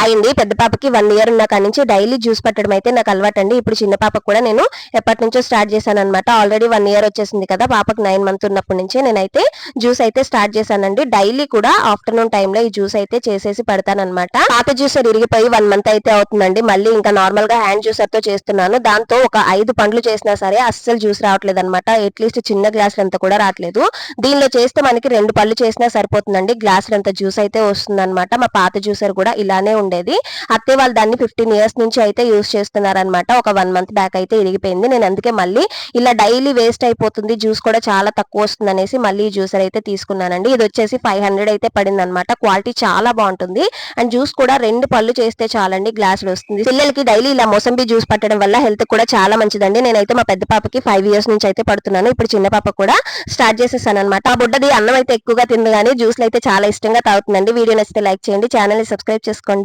అయింది. పెద్ద పాపకి 1 ఇయర్ ఉన్న కాడి నుంచి డైలీ జ్యూస్ పట్టడం అయితే నాకు అలవాటండి. ఇప్పుడు చిన్న పాపకు కూడా నేను ఎప్పటి నుంచో స్టార్ట్ చేశానన్నమాట. ఆల్రెడీ 1 ఇయర్ వచ్చేసింది కదా, పాపకు 9 మంత్ ఉన్నప్పటి నుంచే నేనైతే జ్యూస్ అయితే స్టార్ట్ చేశానండి. డైలీ కూడా ఆఫ్టర్నూన్ టైంలో ఈ జ్యూస్ అయితే చేసేసి పెడతానన్నమాట. పాత జ్యూసర్ ఇరిగిపోయి 1 మంత్ అయితే అవుతుందండి. మళ్ళీ ఇంకా నార్మల్ గా హ్యాండ్ జ్యూసర్ తో చేస్తున్నాను. దాంతో ఒక 5 పండ్లు చేసినా సరే అస్సలు జ్యూస్ రావట్లేదు అనమాట. అట్లీస్ట్ చిన్న గ్లాసులంతా కూడా రావట్లేదు. దీనిలో చేస్తే మనకి 2 పళ్ళు చేసినా సరిపోతుందండి. గ్లాసులంత జ్యూస్ అయితే వస్తుందన్నమాట. మా పాత జ్యూసర్ కూడా ఇలానే ఉండేది. అత్తే వాళ్ళు దాన్ని 15 ఇయర్స్ నుంచి అయితే యూస్ చేస్తున్నారనమాట. ఒక 1 మంత్ బ్యాక్ అయితే ఇరిగిపోయింది. నేను అందుకే మళ్ళీ ఇలా డైలీ వేస్ట్ అయిపోతుంది, జ్యూస్ కూడా చాలా తక్కువ వస్తుంది అనేసి మళ్ళీ జ్యూసర్ అయితే తీసుకున్నానండి. ఇది వచ్చేసి 500 అయితే పడింది అనమాట. క్వాలిటీ చాలా బాగుంటుంది. అండ్ జ్యూస్ కూడా 2 పళ్ళు చేస్తే చాలండి గ్లాసులు వస్తుంది. పిల్లలకి డైలీ ఇలా మోసంబి జ్యూస్ పట్టడం వల్ల హెల్త్ కూడా చాలా మంచిదండి. నేనైతే మా పెద్ద పాపకి 5 ఇయర్స్ నుంచి అయితే పడుతున్నాను. ఇప్పుడు చిన్న పాప కూడా స్టార్ట్ చేసేసాను అనమాట. ఆ బుడ్డది అన్నం అయితే ఎక్కువగా తింది కానీ జ్యూస్లు అయితే చాలా ఇష్టంగా తాగుతుందండి. వీడియో నచ్చితే లైక్ చేయండి, ఛానల్ ని సబ్స్క్రైబ్ చేసుకోండి.